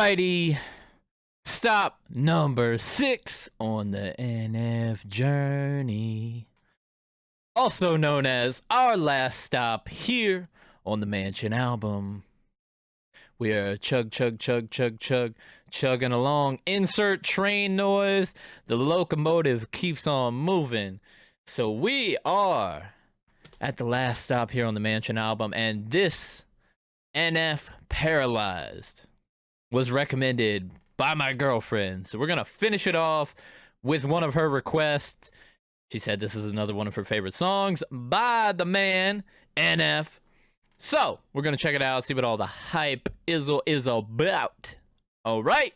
Alrighty, stop number 6 on the NF journey. Also known as our last stop here on the Mansion album. We are chugging along. Insert train noise. The locomotive keeps on moving. So we are at the last stop here on the Mansion album, and this NF-Paralyzed was recommended by my girlfriend. So we're gonna finish it off with one of her requests. She said this is another one of her favorite songs by the man NF. So we're gonna check it out, see what all the hype is about. All right.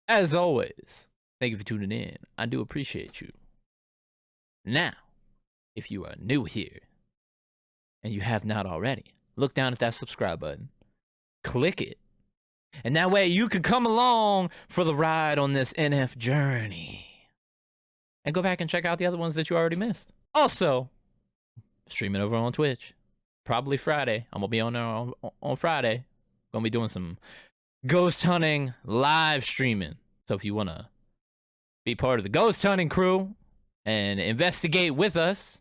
As always, thank you for tuning in. I do appreciate you. Now, if you are new here and you have not already, look down at that subscribe button, click it, and that way you can come along for the ride on this NF journey. And go back and check out the other ones that you already missed. Also, streaming over on Twitch. Probably Friday. I'm going to be on there on Friday. Going to be doing some ghost hunting live streaming. So if you want to be part of the ghost hunting crew and investigate with us,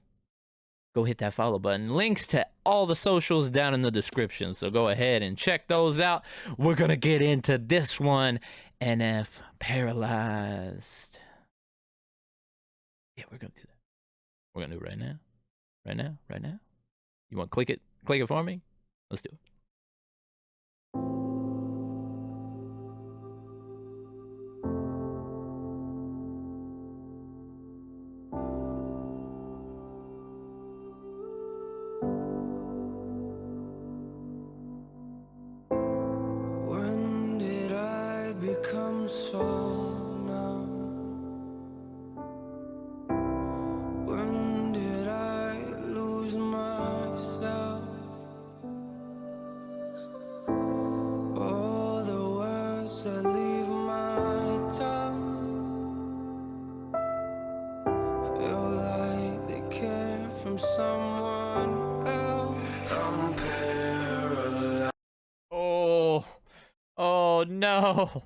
go hit that follow button. Links to all the socials down in the description. So go ahead and check those out. We're going to get into this one. NF-Paralyzed. Yeah, we're going to do that. We're going to do it right now. Right now. Right now. You want to click it? Click it for me? Let's do it. When did I become so numb? When did I lose myself? All the words that leave my tongue feel like they came from someone else. I'm paralyzed. Oh no.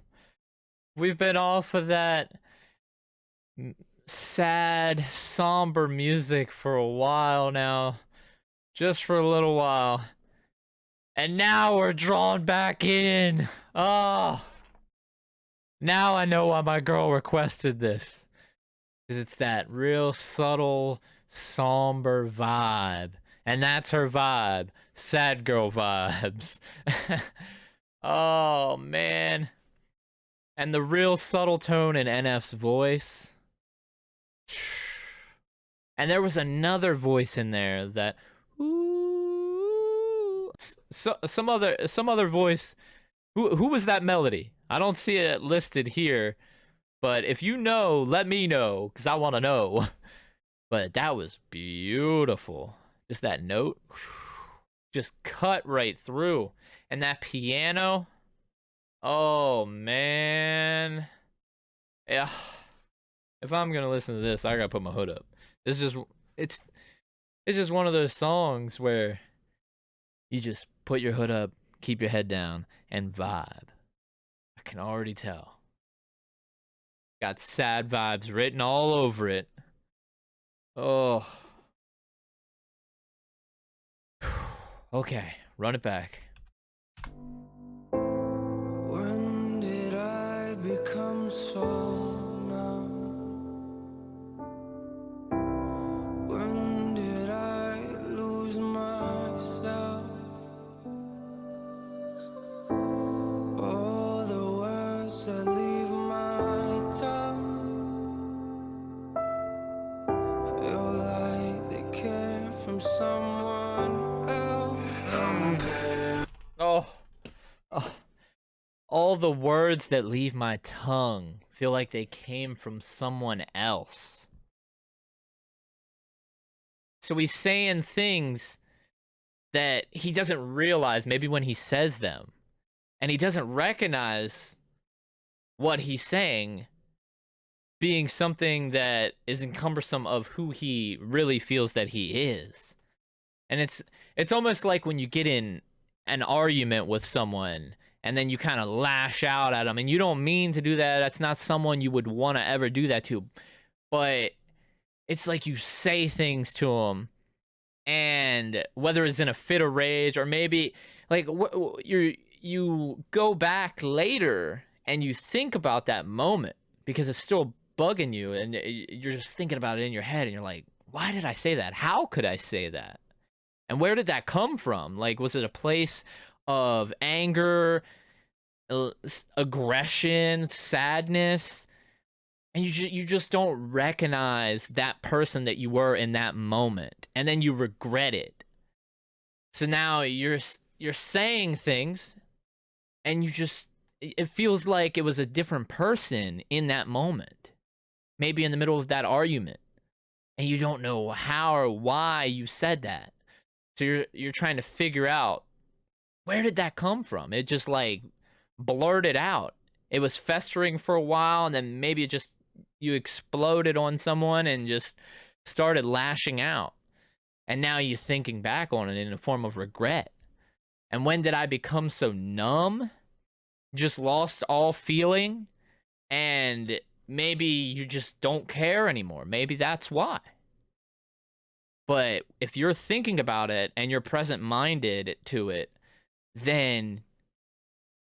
We've been off of that sad, somber music for a while now. Just for a little while. And now we're drawn back in. Oh. Now I know why my girl requested this. Because it's that real subtle, somber vibe. And that's her vibe. Sad girl vibes. Oh, man. And the real subtle tone in NF's voice. And there was another voice in there that, ooh, some other voice. Who was that melody? I don't see it listed here, but if you know, let me know, because I want to know. But that was beautiful. Just that note, just cut right through. And that piano, oh man. Yeah. If I'm gonna listen to this, I gotta put my hood up. This is just, it's just one of those songs where you just put your hood up, keep your head down, and vibe. I can already tell. Got sad vibes written all over it. Oh. Okay, run it back. When did I become so numb? When did I lose myself? All the words that leave my tongue feel like they came from someone else. Oh. All the words that leave my tongue feel like they came from someone else. So he's saying things that he doesn't realize maybe when he says them. And he doesn't recognize what he's saying being something that is encumbersome of who he really feels that he is. And it's almost like when you get in an argument with someone and then you kind of lash out at them, and you don't mean to do that. That's not someone you would want to ever do that to, but it's like you say things to them, and whether it's in a fit of rage, or maybe like you go back later and you think about that moment because it's still bugging you, and you're just thinking about it in your head, and you're like, why did I say that? How could I say that? And where did that come from? Like, was it a place of anger, aggression, sadness? And you just don't recognize that person that you were in that moment, and then you regret it. So now you're saying things, and it feels like it was a different person in that moment, maybe in the middle of that argument, and you don't know how or why you said that. So you're trying to figure out, where did that come from? It just like blurted out. It was festering for a while, and then maybe you exploded on someone and just started lashing out. And now you're thinking back on it in a form of regret. And when did I become so numb? Just lost all feeling, and maybe you just don't care anymore. Maybe that's why. But if you're thinking about it and you're present-minded to it, then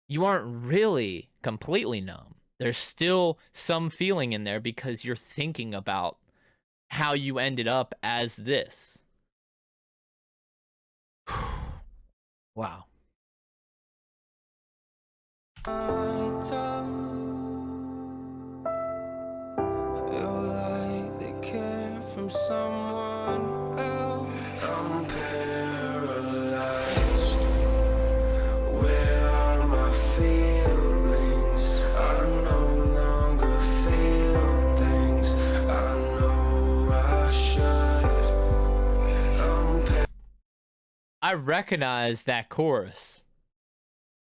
you aren't really completely numb. There's still some feeling in there because you're thinking about how you ended up as this. Wow. My tongue feel like they came from someone else. I'm paralyzed. Where are my feelings? I no longer feel things. I know I should. I recognize that chorus.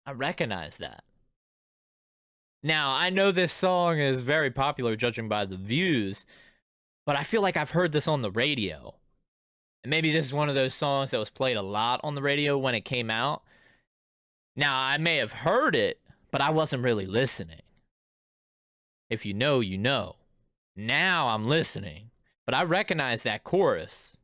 I recognize that. Now, I know this song is very popular judging by the views, but I feel like I've heard this on the radio. And maybe this is one of those songs that was played a lot on the radio when it came out. Now, I may have heard it, but I wasn't really listening. If you know, you know. Now I'm listening, but I recognize that chorus.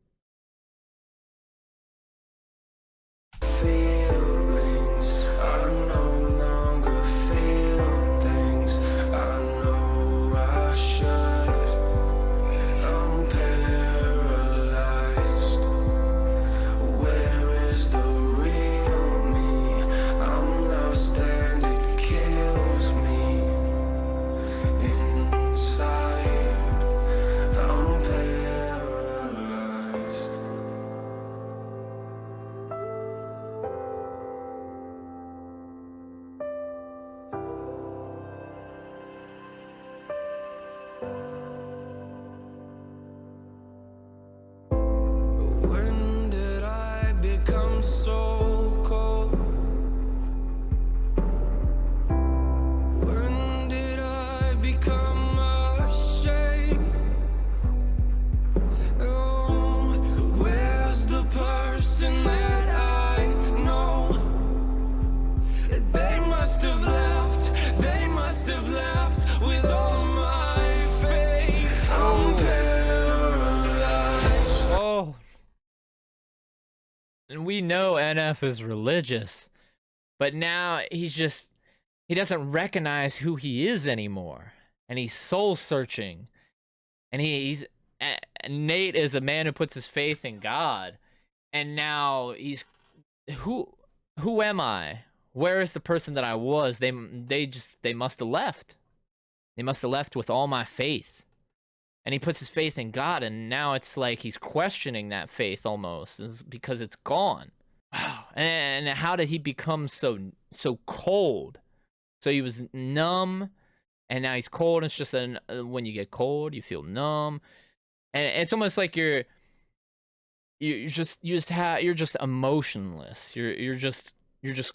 Feelings, I no longer feel things. I know I should. I'm paralyzed. Where is the real me? I'm lost and it kills me inside. I'm paralyzed. When did I become so cold? When did I become ashamed? Oh, where's the person that I know? They must have left. They must have left with all my faith. I'm paralyzed. Oh. And we know NF is religious, but now he doesn't recognize who he is anymore, and he's soul searching, and Nate is a man who puts his faith in God, and now who am I? Where is the person that I was? They must have left. They must have left with all my faith. And he puts his faith in God, and now it's like he's questioning that faith almost, because it's gone. Wow. And how did he become so cold? So he was numb, and now he's cold. It's just when you get cold, you feel numb, and it's almost like you're just emotionless. You're just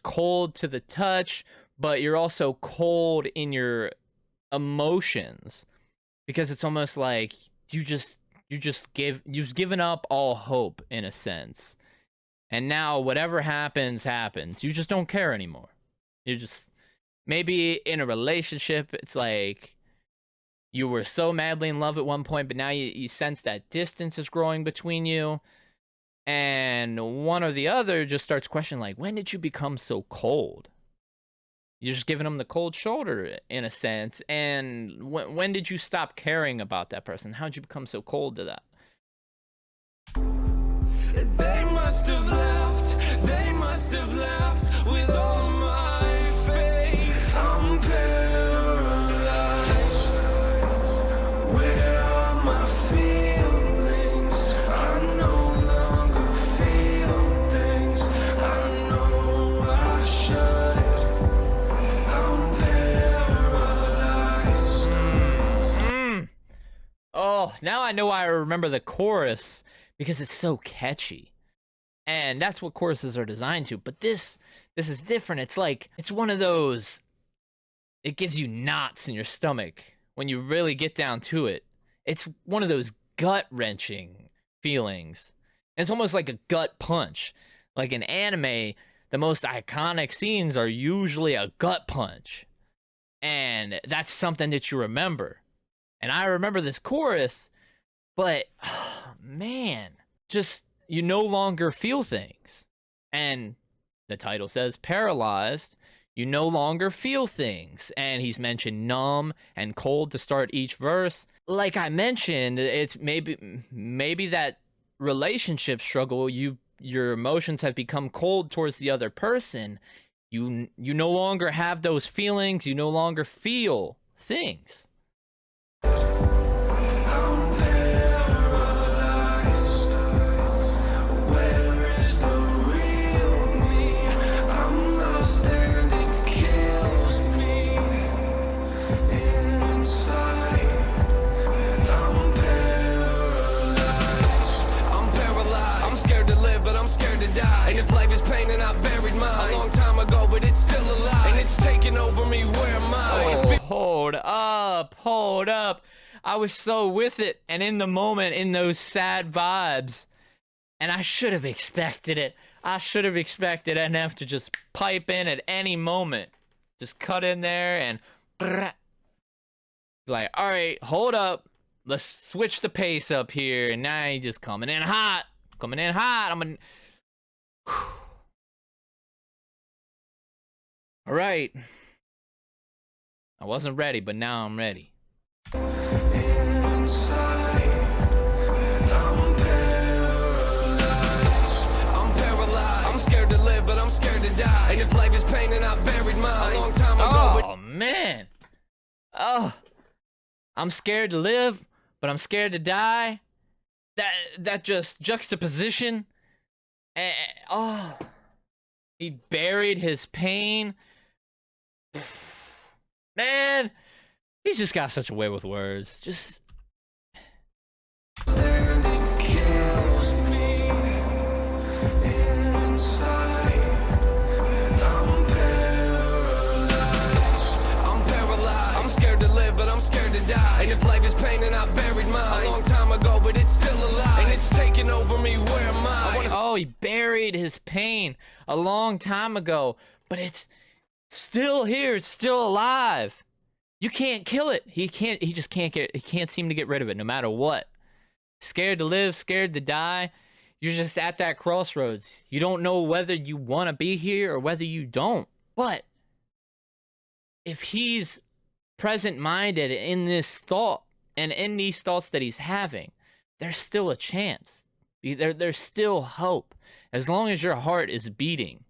cold to the touch, but you're also cold in your emotions. Because it's almost like you've given up all hope in a sense. And now whatever happens, you just don't care anymore. You're just maybe in a relationship, it's like you were so madly in love at one point, but now you sense that distance is growing between you. And one or the other just starts questioning, like, when did you become so cold? You're just giving them the cold shoulder in a sense. And when did you stop caring about that person? How did you become so cold to that? They must have left, they must have left with all my faith. I'm paralyzed. Where are my feelings? I no longer feel things. I know I should. I'm paralyzed. Oh, now I know why I remember the chorus. Because it's so catchy. And that's what choruses are designed to. But this is different. It's like, it's one of those, it gives you knots in your stomach when you really get down to it. It's one of those gut-wrenching feelings. And it's almost like a gut punch. Like in anime, the most iconic scenes are usually a gut punch. And that's something that you remember. And I remember this chorus. But, oh, man, just, you no longer feel things. And the title says paralyzed. You no longer feel things. And he's mentioned numb and cold to start each verse. Like I mentioned, it's maybe that relationship struggle, your emotions have become cold towards the other person. You no longer have those feelings. You no longer feel things. And if life is pain and I buried mine a long time ago, but it's still alive. And it's taking over me, where am I? Oh, hold up. I was so with it and in the moment, in those sad vibes. And I should have expected it. I should have expected NF to just pipe in at any moment. Just cut in there and like, all right, hold up. Let's switch the pace up here. And now he's just coming in hot. I'm gonna... All right. I wasn't ready, but now I'm ready. Inside, I'm paralyzed. I'm scared to live, but I'm scared to die. And if life is pain, and I buried mine a long time ago. Oh, man. Oh, I'm scared to live, but I'm scared to die. That just juxtaposition. Oh, he buried his pain. Man, he's just got such a way with words. Just Standing kills me inside. I'm paralyzed. I'm scared to live, but I'm scared to die. And if life is pain, and I buried mine a long time ago, but it's still alive. And it's taking over me, where am I? oh, he buried his pain a long time ago, but it's still here. It's still alive. You can't kill it. He can't seem to get rid of it no matter what. Scared to live, scared to die. You're just at that crossroads. You don't know whether you want to be here or whether you don't. But if he's present-minded in this thought and in these thoughts that he's having, there's still a chance. There's still hope. As long as your heart is beating,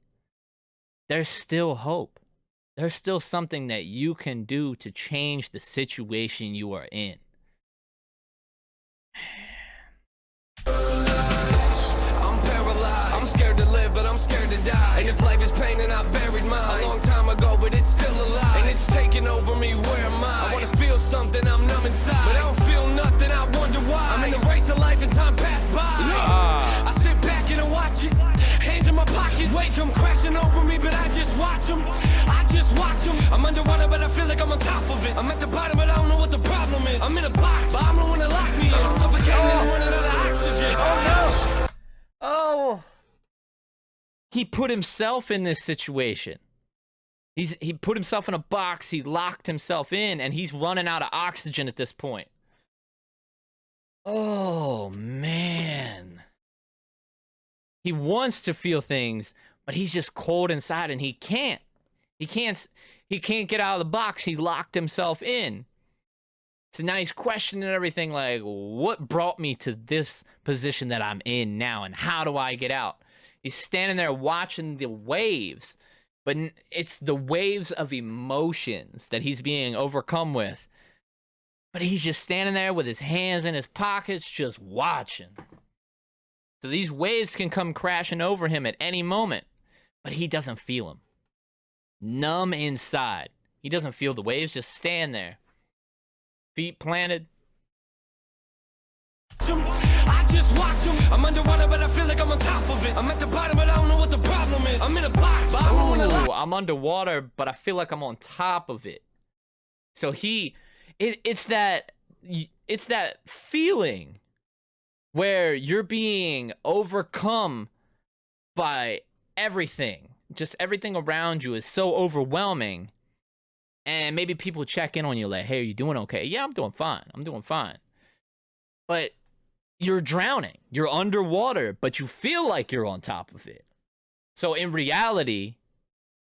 there's still hope. There's still something that you can do to change the situation you are in. I'm paralyzed. I'm scared to live, but I'm scared to die. And if life is pain, and I buried mine a long time ago, but it's still alive. And it's taking over me, where am I? I wanna feel something, I'm numb inside, but I don't feel nothing, I wonder why. I'm in the race of life and time passed by. I sit back and I watch it, hands in my pockets. Wait, come crashing over me, but I just watch them. I'm underwater, but I feel like I'm on top of it. I'm at the bottom, but I don't know what the problem is. I'm in a box, but I'm the one that locked me in. I'm suffocating and I'm running out of oxygen. Oh no! Oh! He put himself in this situation. He put himself in a box, he locked himself in, and he's running out of oxygen at this point. Oh, man. He wants to feel things, but he's just cold inside, and he can't. He can't get out of the box. He locked himself in. So now he's questioning everything, like, what brought me to this position that I'm in now, and how do I get out? He's standing there watching the waves, but it's the waves of emotions that he's being overcome with. But he's just standing there with his hands in his pockets, just watching. So these waves can come crashing over him at any moment, but he doesn't feel them. Numb inside. He doesn't feel the waves, just stand there. Feet planted. I just watch him. I'm underwater, but I feel like I'm on top of it. I'm at the bottom, but I don't know what the problem is. I'm in a box, but I don't wanna lie. I'm underwater, but I feel like I'm on top of it. So it's that feeling where you're being overcome by everything. Just everything around you is so overwhelming. And maybe people check in on you like, hey, are you doing okay? Yeah, I'm doing fine. I'm doing fine. But you're drowning. You're underwater, but you feel like you're on top of it. So in reality,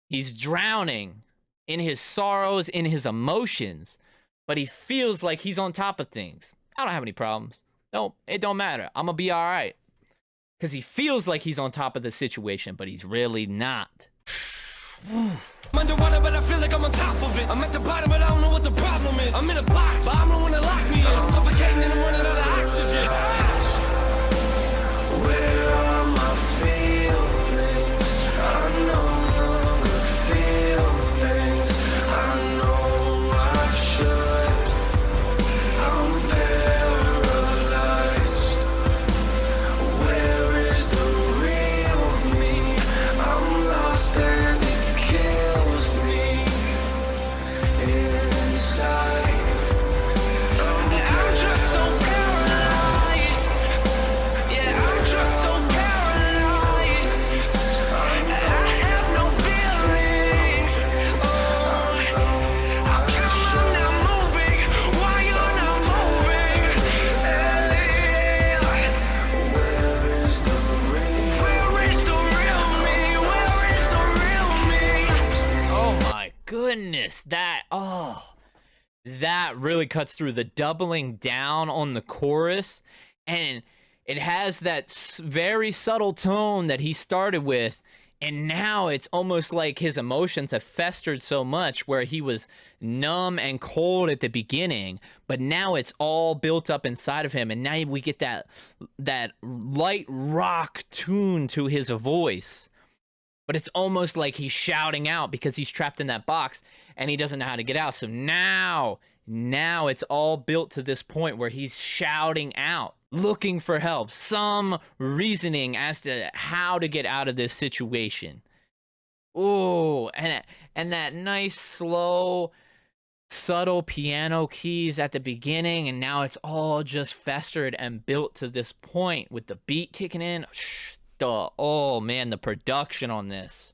he's drowning in his sorrows, in his emotions, but he feels like he's on top of things. I don't have any problems. No, it don't matter. I'm going to be all right. Because he feels like he's on top of the situation, but he's really not. I'm underwater, but I feel like I'm on top of it. I'm at the bottom, but I don't know what the problem is. I'm in a box, but I'm the one that locked me in. I'm suffocating and I'm running out of oxygen. Where are my feelings? I no longer feel things. I know I should. I'm paralyzed. Where is the real me? I'm lost and it kills me inside. I'm just so paralyzed. Yeah, I'm just so paralyzed. I have no feelings. Oh, how come I'm not moving? Why you're not moving? Where is the real? Where is the real me? Where is the real me? Oh my goodness, that really cuts through. The doubling down on the chorus, and it has that very subtle tone that he started with, and now it's almost like his emotions have festered so much where he was numb and cold at the beginning, but now it's all built up inside of him, and now we get that light rock tune to his voice. But it's almost like he's shouting out because he's trapped in that box and he doesn't know how to get out. So now it's all built to this point where he's shouting out, looking for help, some reasoning as to how to get out of this situation. Ooh, and that nice, slow, subtle piano keys at the beginning, and now it's all just festered and built to this point with the beat kicking in. Oh man, the production on this.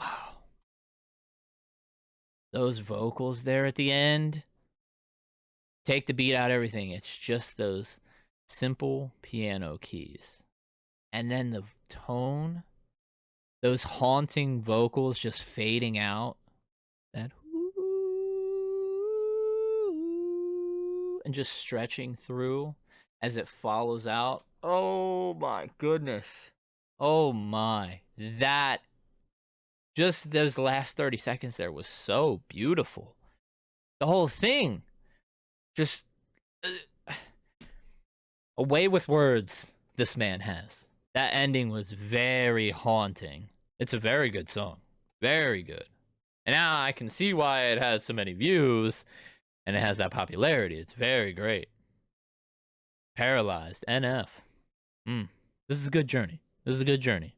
Wow. Those vocals there at the end. Take the beat out, everything. It's just those simple piano keys. And then the tone, those haunting vocals just fading out. That and just stretching through. as it follows out. Oh my goodness. Oh my. That, just those last 30 seconds there was so beautiful. The whole thing, just a way with words this man has. That ending was very haunting. It's a very good song. Very good. And now I can see why it has so many views and it has that popularity. It's very great. Paralyzed, NF. This is a good journey. This is a good journey.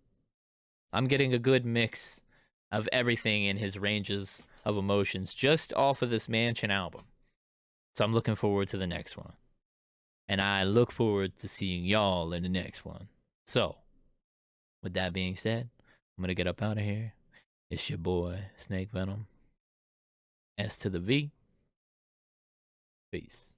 I'm getting a good mix of everything in his ranges of emotions just off of this Mansion album. So I'm looking forward to the next one. And I look forward to seeing y'all in the next one. So, with that being said, I'm going to get up out of here. It's your boy, Snake Venom. S to the V. Peace.